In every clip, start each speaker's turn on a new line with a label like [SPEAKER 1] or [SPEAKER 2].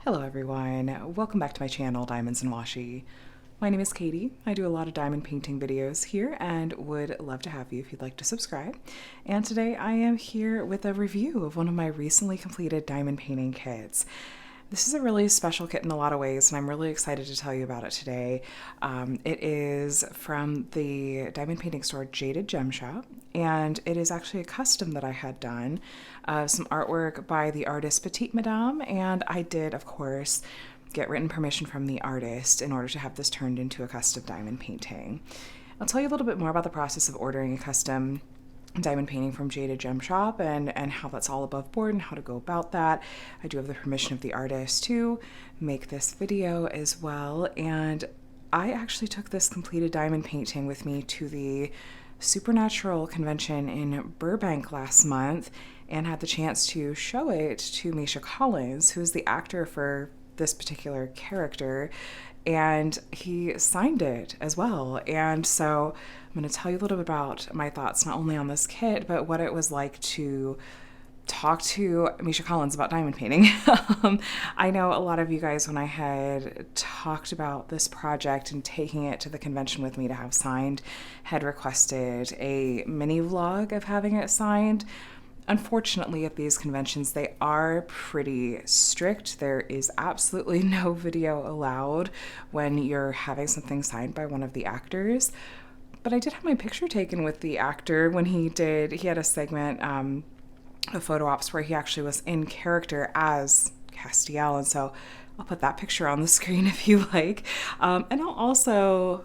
[SPEAKER 1] Hello everyone, welcome back to my channel, Diamonds and Washi. My name is Katie. I do a lot of diamond painting videos here and would love to have you if you'd like to subscribe. And today I am here with a review of one of my recently completed diamond painting kits. This is a really special kit in a lot of ways, and I'm really excited to tell you about it today. It is from the diamond painting store Jaded Gem Shop, and it is actually a custom that I had done. Some artwork by the artist Petite Madame, and I did, of course, get written permission from the artist in order to have this turned into a custom diamond painting. I'll tell you a little bit more about the process of ordering a custom diamond painting from Jaded Gem Shop and how that's all above board and how to go about that. I do have the permission of the artist to make this video as well, and I actually took this completed diamond painting with me to the Supernatural convention in Burbank last month and had the chance to show it to Misha Collins, who's the actor for this particular character, and he signed it as well. And so I'm going to tell you a little bit about my thoughts not only on this kit, but what it was like to talk to Misha Collins about diamond painting. I know a lot of you guys, when I had talked about this project and taking it to the convention with me to have signed, had requested a mini vlog of having it signed. Unfortunately, at these conventions, they are pretty strict. There is absolutely no video allowed when you're having something signed by one of the actors. But I did have my picture taken with the actor when he had a segment of photo ops where he actually was in character as Castiel. And so I'll put that picture on the screen if you like. And I'll also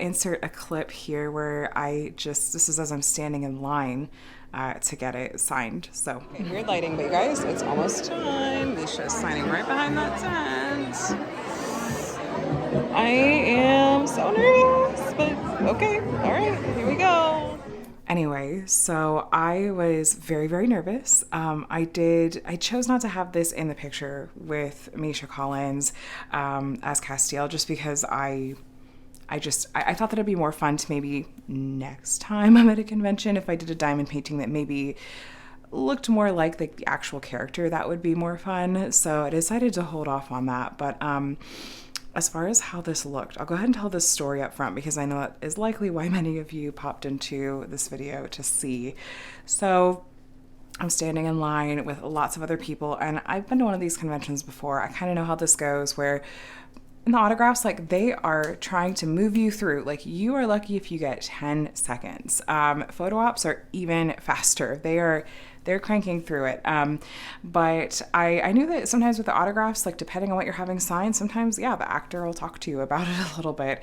[SPEAKER 1] insert a clip here where this is as I'm standing in line to get it signed. So weird lighting, but you guys, it's almost time. Misha's signing right behind that tent. I am so nervous, but okay, all right, here we go. Anyway, so I was very, very nervous. I chose not to have this in the picture with Misha Collins as Castiel, just because I thought that it'd be more fun to maybe next time I'm at a convention, if I did a diamond painting that maybe looked more like the actual character, that would be more fun. So I decided to hold off on that. But as far as how this looked, I'll go ahead and tell this story up front because I know that is likely why many of you popped into this video to see. So I'm standing in line with lots of other people, and I've been to one of these conventions before. I kind of know how this goes, where in the autographs, like, they are trying to move you through. Like, you are lucky if you get 10 seconds. Photo ops are even faster. They're cranking through it. But I knew that sometimes with the autographs, like, depending on what you're having signed, sometimes, yeah, the actor will talk to you about it a little bit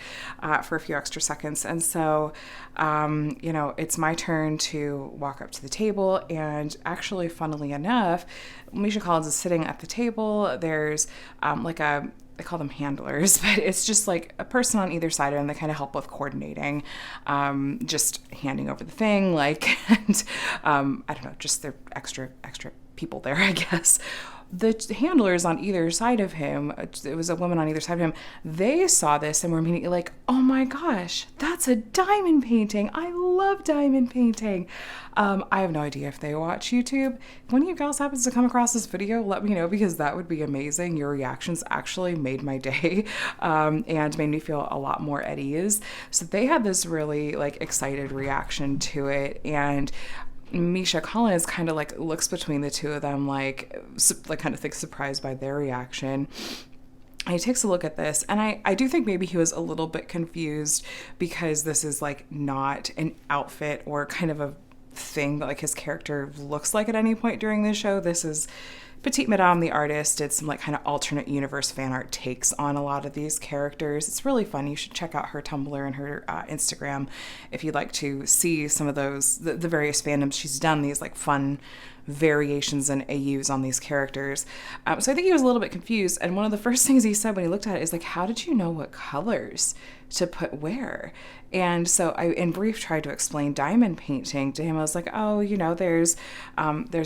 [SPEAKER 1] for a few extra seconds. And so, it's my turn to walk up to the table, and actually, funnily enough, Misha Collins is sitting at the table. There's they call them handlers, but it's just like a person on either side of them that kind of help with coordinating, just handing over the thing, and I don't know, just they're extra people there, I guess. The handlers on either side of him, it was a woman on either side of him, they saw this and were immediately like, oh my gosh, that's a diamond painting. I love diamond painting. I have no idea if they watch YouTube. If one of you guys happens to come across this video, let me know, because that would be amazing. Your reactions actually made my day and made me feel a lot more at ease. So they had this really excited reaction to it, and Misha Collins kind of looks between the two of them, kind of thinks surprised by their reaction. And he takes a look at this, and I do think maybe he was a little bit confused because this is not an outfit or kind of a thing that his character looks like at any point during the show. This is Petite Madame, the artist, did some kind of alternate universe fan art takes on a lot of these characters. It's really fun. You should check out her Tumblr and her Instagram if you'd like to see some of those, the various fandoms she's done, these fun variations and AUs on these characters. So I think he was a little bit confused, and one of the first things he said when he looked at it is how did you know what colors to put where? And so I, in brief, tried to explain diamond painting to him. I was like, oh, there's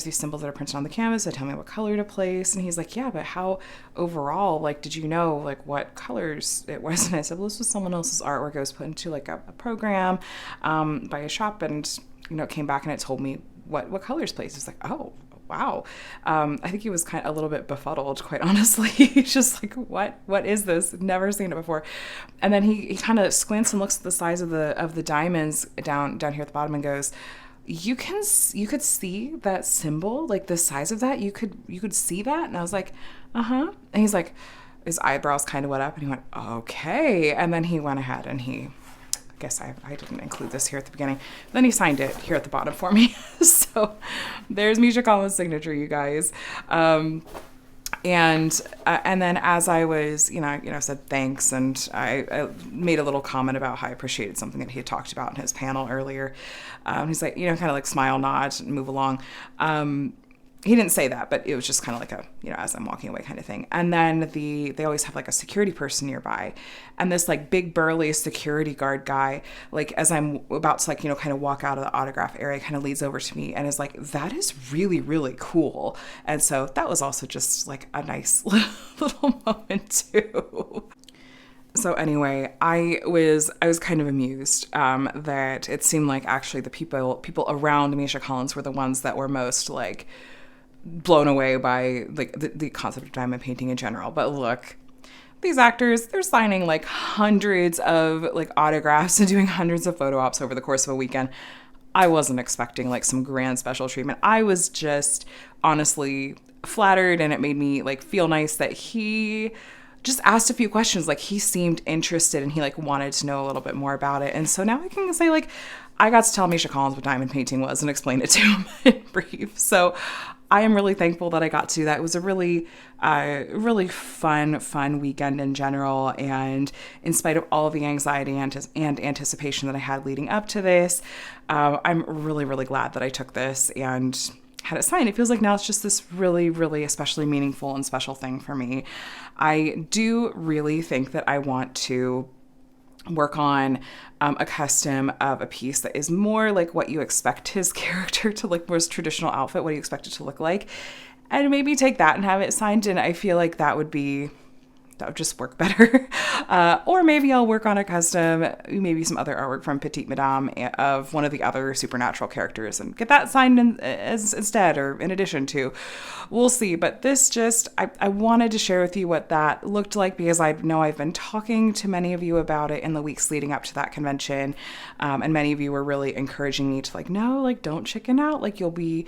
[SPEAKER 1] these symbols that are printed on the canvas that tell me what color to place. And he's like, yeah, but how overall, did you know what colors it was? And I said, well, this was someone else's artwork. It was put into a program by a shop, and came back and it told me what colors place. It's like, oh, wow. I think he was kind of a little bit befuddled, quite honestly. He's just like, what is this? Never seen it before. And then he kind of squints and looks at the size of the diamonds down here at the bottom and goes, you could see that symbol, like the size of that. You could see that. And I was like, uh-huh. And he's like, his eyebrows kind of went up and he went, okay. And then he went ahead and I guess I didn't include this here at the beginning. Then he signed it here at the bottom for me. So there's Misha Collins' signature, you guys. And then as I was, said thanks, and I made a little comment about how I appreciated something that he had talked about in his panel earlier. He's like, kind of like smile, nod, and move along. He didn't say that, but it was just kind of like a, as I'm walking away kind of thing. And then they always have like a security person nearby. And this like big burly security guard guy, like as I'm about to like, kind of walk out of the autograph area, kind of leads over to me and is like, that is really, really cool. And so that was also just like a nice little moment too. So anyway, I was kind of amused that it seemed like actually the people around Misha Collins were the ones that were most like blown away by like the concept of diamond painting in general. But look, these actors, they're signing like hundreds of like autographs and doing hundreds of photo ops over the course of a weekend. I wasn't expecting like some grand special treatment. I was just honestly flattered, and it made me like feel nice that he just asked a few questions. Like he seemed interested and he like wanted to know a little bit more about it. And so now I can say like, I got to tell Misha Collins what diamond painting was and explain it to him in brief. So I am really thankful that I got to do that. It was a really, really fun weekend in general. And in spite of all of the anxiety and anticipation that I had leading up to this, I'm really, really glad that I took this and had it signed. It feels like now it's just this really, really especially meaningful and special thing for me. I do really think that I want to work on a custom of a piece that is more like what you expect his character to look, more traditional outfit, what do you expect it to look like, and maybe take that and have it signed. And I feel like that would just work better. Or maybe I'll work on a custom, maybe some other artwork from Petite Madame of one of the other supernatural characters and get that signed instead or in addition to. We'll see. But this just, I wanted to share with you what that looked like because I know I've been talking to many of you about it in the weeks leading up to that convention. And many of you were really encouraging me to like, no, like don't chicken out. Like you'll be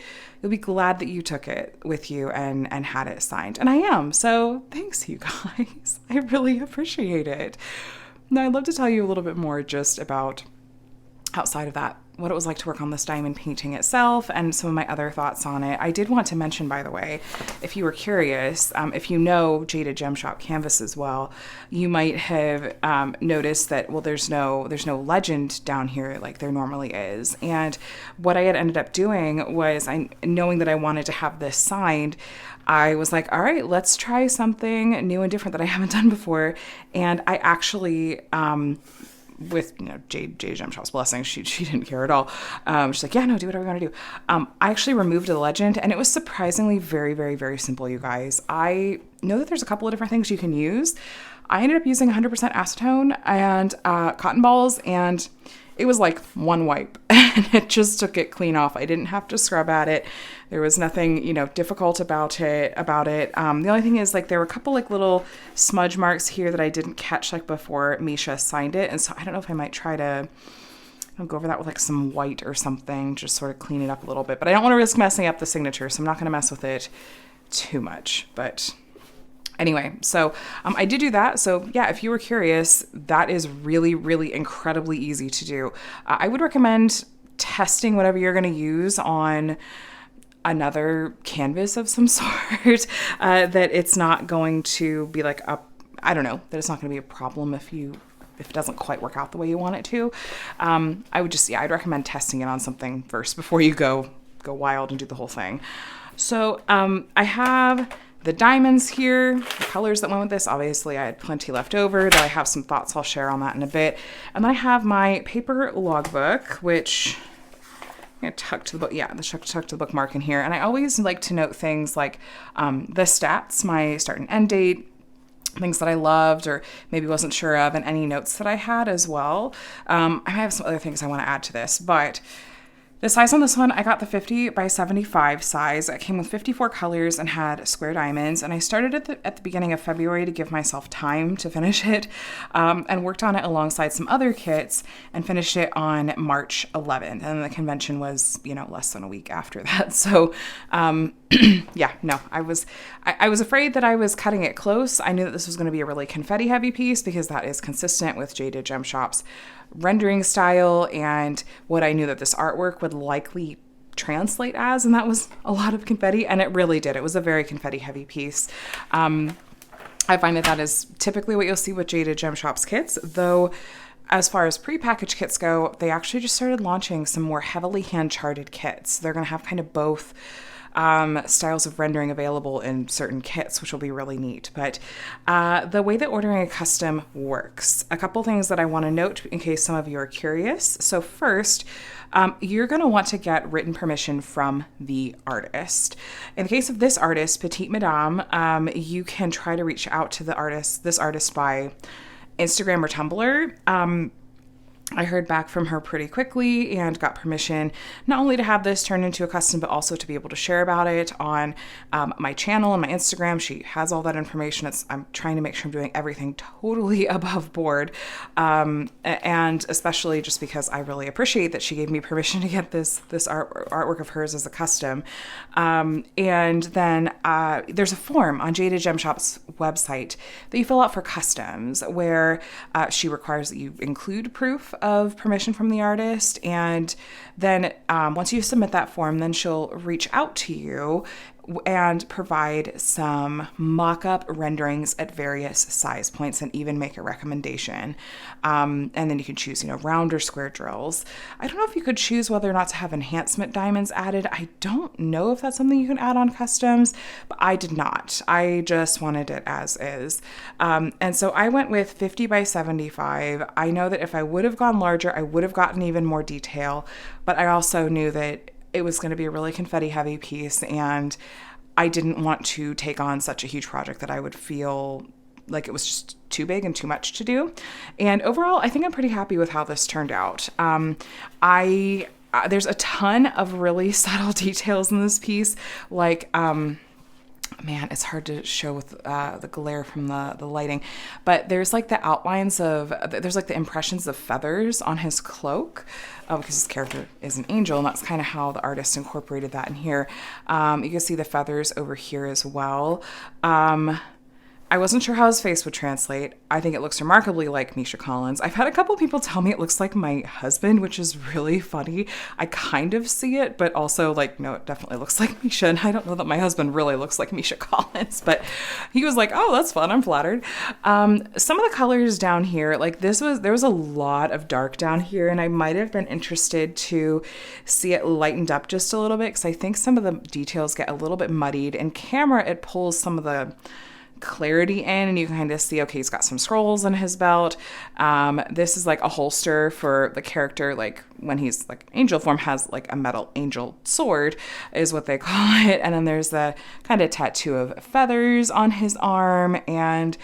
[SPEAKER 1] glad that you took it with you and had it signed. And I am. So thanks, you guys. I really appreciate it. Now I'd love to tell you a little bit more just about outside of that, what it was like to work on this diamond painting itself and some of my other thoughts on it. I did want to mention, by the way, if you were curious, if you know Jaded Gem Shop canvas well, you might have noticed that, well, there's no legend down here like there normally is. And what I had ended up doing was, knowing that I wanted to have this signed, I was like, all right, let's try something new and different that I haven't done before. And I actually, with Jaded Gem Shop's blessing, she didn't care at all. She's like, yeah, no, do whatever you want to do. I actually removed the legend, and it was surprisingly very, very, very simple, you guys. I know that there's a couple of different things you can use. I ended up using 100% acetone and cotton balls, and it was like one wipe and it just took it clean off. I didn't have to scrub at it. There was nothing, difficult about it. The only thing is like there were a couple like little smudge marks here that I didn't catch like before Misha signed it. And so I don't know if I might try to go over that with like some white or something, just sort of clean it up a little bit, but I don't want to risk messing up the signature. So I'm not going to mess with it too much, but anyway, so I did do that. So yeah, if you were curious, that is really, really incredibly easy to do. I would recommend testing whatever you're going to use on another canvas of some sort, that it's not going to be like that it's not going to be a problem if it doesn't quite work out the way you want it to. I'd recommend testing it on something first before you go wild and do the whole thing. So I have the diamonds here, the colors that went with this. Obviously, I had plenty left over. I have some thoughts I'll share on that in a bit. And then I have my paper logbook, which I'm going to tuck to the book. Yeah, tuck to the bookmark in here. And I always like to note things like the stats, my start and end date, things that I loved or maybe wasn't sure of, and any notes that I had as well. I have some other things I want to add to this, but The size on this one, I got the 50 by 75 size. It came with 54 colors and had square diamonds. And I started at the beginning of February to give myself time to finish it, and worked on it alongside some other kits and finished it on March 11th. And the convention was, less than a week after that. So, yeah, no, I was afraid that I was cutting it close. I knew that this was going to be a really confetti heavy piece because that is consistent with Jaded Gem Shop's rendering style and what I knew that this artwork would likely translate as, and that was a lot of confetti, and it really did. It was a very confetti heavy piece. I find that is typically what you'll see with Jaded Gem Shop's kits, though as far as prepackaged kits go, they actually just started launching some more heavily hand-charted kits. They're going to have kind of both styles of rendering available in certain kits, which will be really neat. But the way that ordering a custom works, a couple things that I want to note in case some of you are curious. So first, you're going to want to get written permission from the artist. In the case of this artist, Petite Madame, you can try to reach out to this artist by Instagram or Tumblr. I heard back from her pretty quickly and got permission not only to have this turned into a custom, but also to be able to share about it on my channel and my Instagram. She has all that information. I'm trying to make sure I'm doing everything totally above board, and especially just because I really appreciate that she gave me permission to get this artwork of hers as a custom. And then there's a form on Jaded Gem Shop's website that you fill out for customs, where she requires that you include proof of permission from the artist, and then once you submit that form, then she'll reach out to you and provide some mock-up renderings at various size points and even make a recommendation. And then you can choose, round or square drills. I don't know if you could choose whether or not to have enhancement diamonds added. I don't know if that's something you can add on customs, but I did not. I just wanted it as is. And so I went with 50 by 75. I know that if I would have gone larger, I would have gotten even more detail, but I also knew that it was going to be a really confetti heavy piece, and I didn't want to take on such a huge project that I would feel like it was just too big and too much to do. And overall, I think I'm pretty happy with how this turned out. There's a ton of really subtle details in this piece, like man, it's hard to show with the glare from the lighting, but there's like the outlines there's like the impressions of feathers on his cloak, because his character is an angel, and that's kind of how the artist incorporated that in here. You can see the feathers over here as well. I wasn't sure how his face would translate. I think it looks remarkably like Misha Collins. I've had a couple people tell me it looks like my husband, which is really funny. I kind of see it, but also no, it definitely looks like Misha. And I don't know that my husband really looks like Misha Collins, but he was like, oh, that's fun. I'm flattered. Some of the colors down here, there was a lot of dark down here, and I might have been interested to see it lightened up just a little bit, because I think some of the details get a little bit muddied. In camera, it pulls some of the clarity in, and you can kind of see, okay, he's got some scrolls in his belt. This is like a holster for the character, like when he's like angel form, has like a metal angel sword is what they call it. And then there's the kind of tattoo of feathers on his arm. And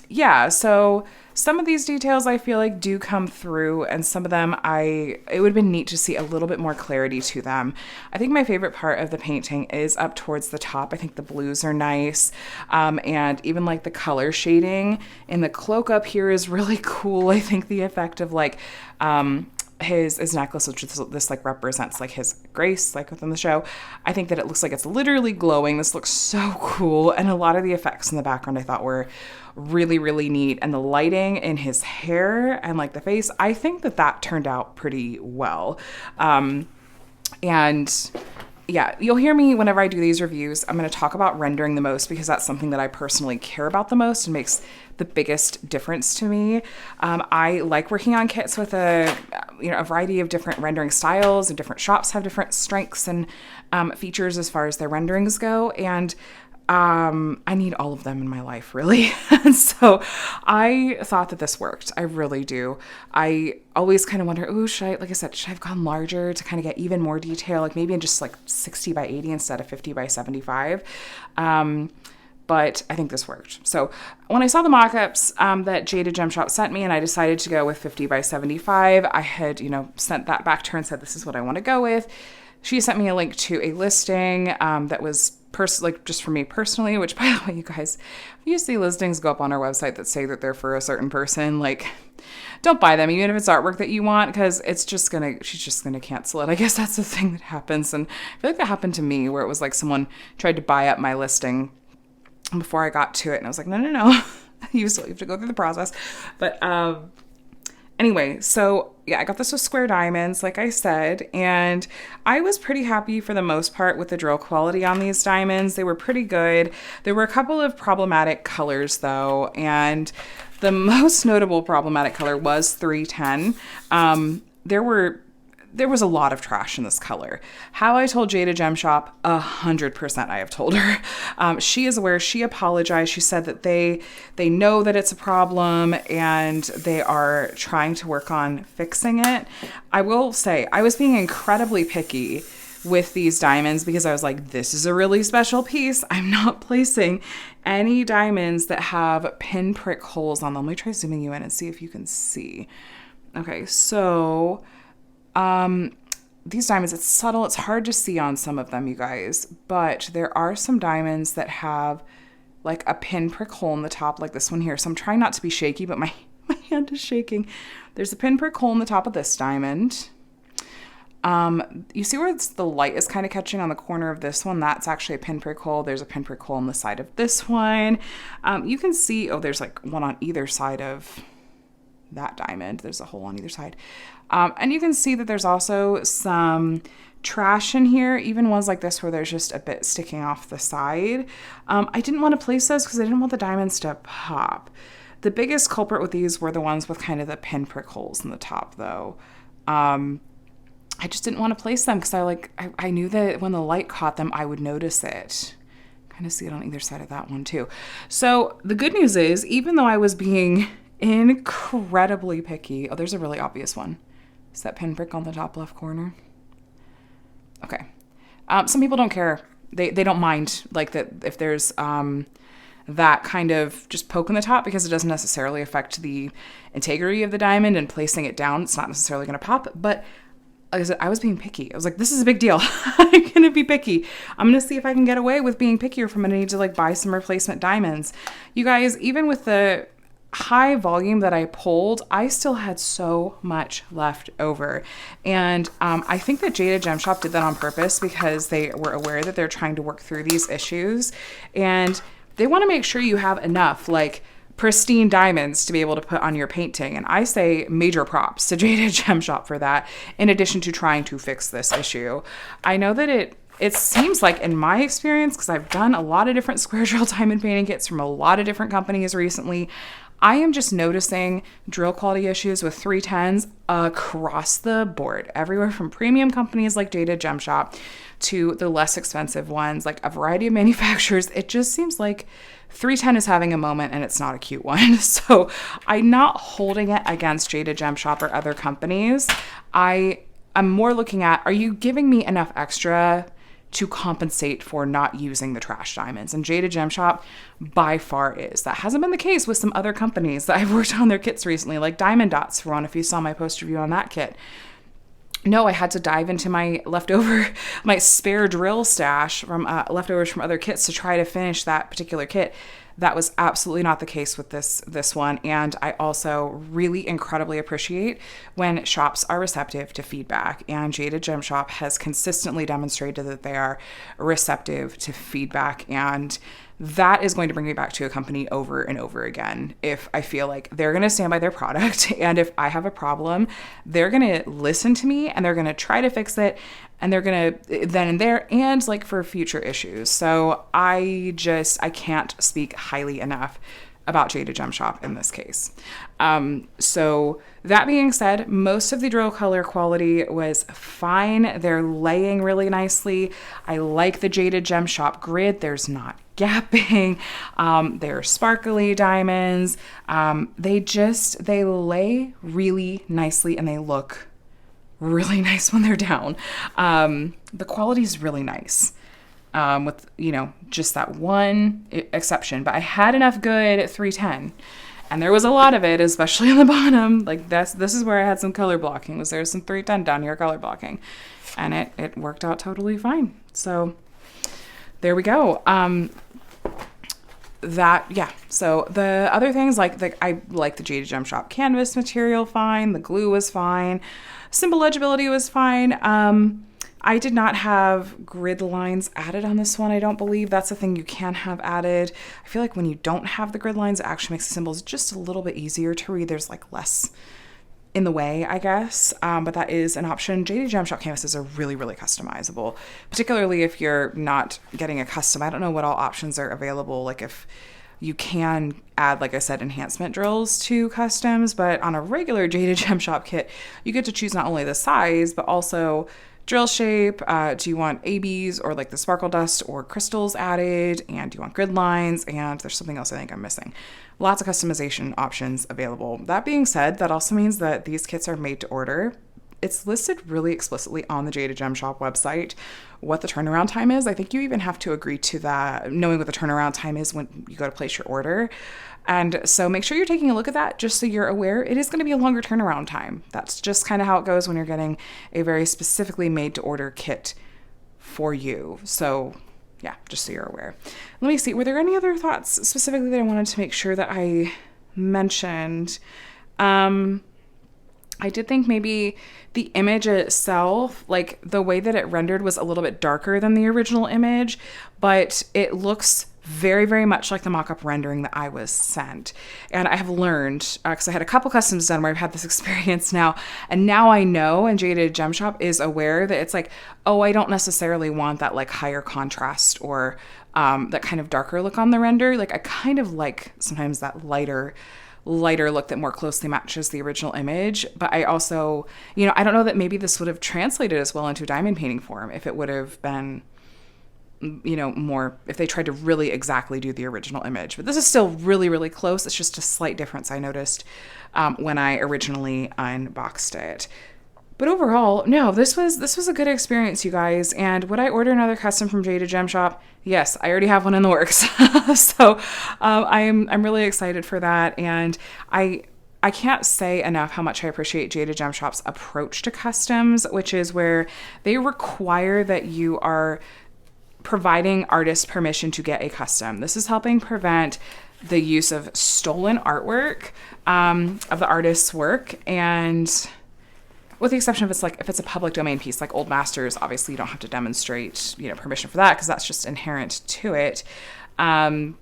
[SPEAKER 1] yeah, so some of these details I feel like do come through, and some of them it would have been neat to see a little bit more clarity to them. I think my favorite part of the painting is up towards the top. I think the blues are nice, and even like the color shading in the cloak up here is really cool. I think the effect of his necklace, which this like represents like his grace, like within the show. I think that it looks like it's literally glowing. This looks so cool, and a lot of the effects in the background I thought were really, really neat. And the lighting in his hair and like the face, I think that turned out pretty well. And yeah, you'll hear me whenever I do these reviews, I'm going to talk about rendering the most, because that's something that I personally care about the most and makes the biggest difference to me. I like working on kits with a variety of different rendering styles, and different shops have different strengths and features as far as their renderings go. And I need all of them in my life, really. So I thought that this worked. I really do. I always kind of wonder, should I have gone larger to kind of get even more detail, like maybe in just like 60 by 80 instead of 50 by 75. but I think this worked. So when I saw the mock-ups that Jaded Gem Shop sent me and I decided to go with 50 by 75, I had, sent that back to her and said, this is what I want to go with. She sent me a link to a listing that was just for me personally, which, by the way, you guys, if you see listings go up on our website that say that they're for a certain person, like, don't buy them, even if it's artwork that you want, because she's just going to cancel it. I guess that's the thing that happens. And I feel like that happened to me, where it was like someone tried to buy up my listing before I got to it. And I was like, no. You still have to go through the process. But anyway, so yeah, I got this with square diamonds, like I said, and I was pretty happy for the most part with the drill quality on these diamonds. They were pretty good. There were a couple of problematic colors though, and the most notable problematic color was 310. There was a lot of trash in this color. How I told Jaded Gem Shop, 100% I have told her. She is aware. She apologized. She said that they know that it's a problem and they are trying to work on fixing it. I will say I was being incredibly picky with these diamonds because I was like, this is a really special piece. I'm not placing any diamonds that have pinprick holes on them. Let me try zooming you in and see if you can see. Okay, so these diamonds, it's subtle. It's hard to see on some of them, you guys, but there are some diamonds that have like a pinprick hole in the top, like this one here. So I'm trying not to be shaky, but my hand is shaking. There's a pinprick hole in the top of this diamond. You see where the light is kind of catching on the corner of this one? That's actually a pinprick hole. There's a pinprick hole on the side of this one. You can see, there's like one on either side of that diamond. There's a hole on either side. And you can see that there's also some trash in here, even ones like this where there's just a bit sticking off the side. I didn't want to place those because I didn't want the diamonds to pop. The biggest culprit with these were the ones with kind of the pinprick holes in the top though. I just didn't want to place them because I knew that when the light caught them, I would notice it. Kind of see it on either side of that one too. So the good news is, even though I was being incredibly picky, there's a really obvious one. Is that pinprick on the top left corner? Okay. Some people don't care. They don't mind like that if there's that kind of just poke in the top, because it doesn't necessarily affect the integrity of the diamond, and placing it down, it's not necessarily going to pop. But like I said, I was being picky. I was like, this is a big deal. I'm going to be picky. I'm going to see if I can get away with being picky, or if I'm going to need to like buy some replacement diamonds. You guys, even with the high volume that I pulled, I still had so much left over. And I think that Jaded Gem Shop did that on purpose, because they were aware that they're trying to work through these issues, and they want to make sure you have enough like pristine diamonds to be able to put on your painting. And I say major props to Jaded Gem Shop for that, in addition to trying to fix this issue. I know that it seems like, in my experience, because I've done a lot of different square drill diamond painting kits from a lot of different companies recently, I am just noticing drill quality issues with 310s across the board, everywhere from premium companies like Jaded Gem Shop to the less expensive ones, like a variety of manufacturers. It just seems like 310 is having a moment, and it's not a cute one. So I'm not holding it against Jaded Gem Shop or other companies. I'm more looking at, are you giving me enough extra to compensate for not using the trash diamonds? And Jaded Gem Shop by far is. That hasn't been the case with some other companies that I've worked on their kits recently, like Diamond Dots for one, if you saw my post review on that kit. No, I had to dive into my spare drill stash from leftovers from other kits to try to finish that particular kit. That was absolutely not the case with this one. And I also really incredibly appreciate when shops are receptive to feedback. And Jaded Gem Shop has consistently demonstrated that they are receptive to feedback. And that is going to bring me back to a company over and over again. If I feel like they're going to stand by their product, and if I have a problem, they're going to listen to me and they're going to try to fix it. And they're going to then and there, and like for future issues. So I can't speak highly enough about Jaded Gem Shop in this case. So that being said, most of the drill color quality was fine. They're laying really nicely. I like the Jaded Gem Shop grid. There's not gapping. They're sparkly diamonds. They lay really nicely, and they look really nice when they're down. The quality is really nice. with, you know, just that one exception. But I had enough good at 310. And there was a lot of it, especially on the bottom. Like this is where I had some color blocking. There's some 310 down here color blocking. And it worked out totally fine. So there we go. So the other things, like I like the Jaded Gem Shop canvas material fine. The glue was fine. Simple legibility was fine. I did not have grid lines added on this one. I don't believe that's a thing you can have added. I feel like when you don't have the grid lines, it actually makes the symbols just a little bit easier to read. There's like less in the way, I guess, but that is an option. Jaded Gem Shop canvases are really, really customizable, particularly if you're not getting a custom. I don't know what all options are available. Like if you can add, like I said, enhancement drills to customs, but on a regular Jaded Gem Shop kit, you get to choose not only the size, but also drill shape. Do you want ABs or like the sparkle dust or crystals added? And do you want grid lines? And there's something else I think I'm missing. Lots of customization options available. That being said, that also means that these kits are made to order. It's listed really explicitly on the Jaded Gem Shop website what the turnaround time is. I think you even have to agree to that, knowing what the turnaround time is when you go to place your order. And so make sure you're taking a look at that just so you're aware. It is going to be a longer turnaround time. That's just kind of how it goes when you're getting a very specifically made to order kit for you. So yeah, just so you're aware. Let me see. Were there any other thoughts specifically that I wanted to make sure that I mentioned? I did think maybe the image itself, like the way that it rendered was a little bit darker than the original image, but it looks very, very much like the mock-up rendering that I was sent. And I have learned, because I had a couple customs done where I've had this experience now, and now I know, and Jaded Gem Shop is aware that it's like, oh, I don't necessarily want that like higher contrast or that kind of darker look on the render. Like I kind of like sometimes that lighter look that more closely matches the original image. But I also, you know, I don't know that maybe this would have translated as well into diamond painting form if it would have been, you know, more, if they tried to really exactly do the original image. But this is still really, really close. It's just a slight difference I noticed when I originally unboxed it. But overall, no, this was a good experience, you guys. And would I order another custom from Jaded Gem Shop? Yes, I already have one in the works. So I'm really excited for that. And I can't say enough how much I appreciate Jaded Gem Shop's approach to customs, which is where they require that you are providing artists permission to get a custom. This is helping prevent the use of stolen artwork of the artist's work, and with the exception of if it's a public domain piece like Old Masters, obviously you don't have to demonstrate, you know, permission for that because that's just inherent to it. But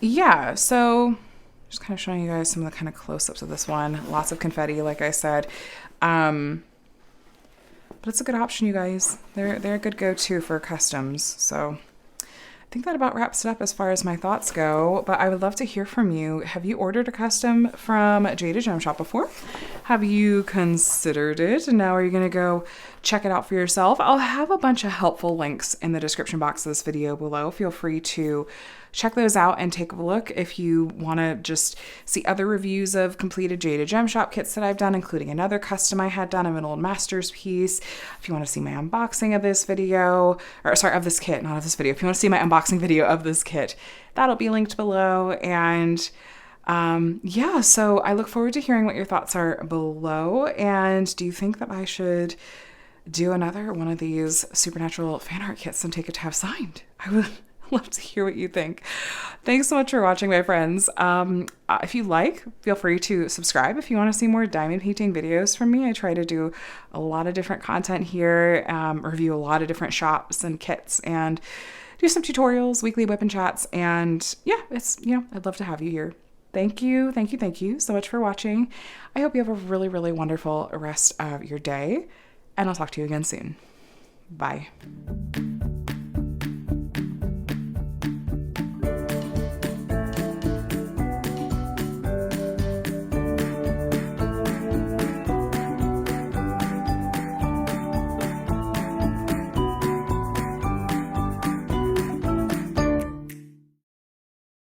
[SPEAKER 1] yeah, so just kind of showing you guys some of the kind of close-ups of this one. Lots of confetti, like I said. But it's a good option, you guys. They're a good go-to for customs. So I think that about wraps it up as far as my thoughts go, but I would love to hear from you. Have you ordered a custom from Jaded Gem Shop before? Have you considered it? And now are you going to go check it out for yourself? I'll have a bunch of helpful links in the description box of this video below. Feel free to check those out and take a look if you want to just see other reviews of completed Jaded Gem Shop kits that I've done, including another custom I had done of an Old Masters piece. If you want to see my unboxing of this video, or sorry, of this kit, not of this video. If you want to see my unboxing video of this kit, that'll be linked below. And yeah, so I look forward to hearing what your thoughts are below. And do you think that I should do another one of these Supernatural fan art kits and take it to have signed? I would love to hear what you think. Thanks so much for watching, my friends. If you like, feel free to subscribe if you want to see more diamond painting videos from me. I try to do a lot of different content here, review a lot of different shops and kits, and do some tutorials, weekly whip and chats. And yeah, it's, you know, I'd love to have you here. Thank you so much for watching. I hope you have a really, really wonderful rest of your day, and I'll talk to you again soon. Bye.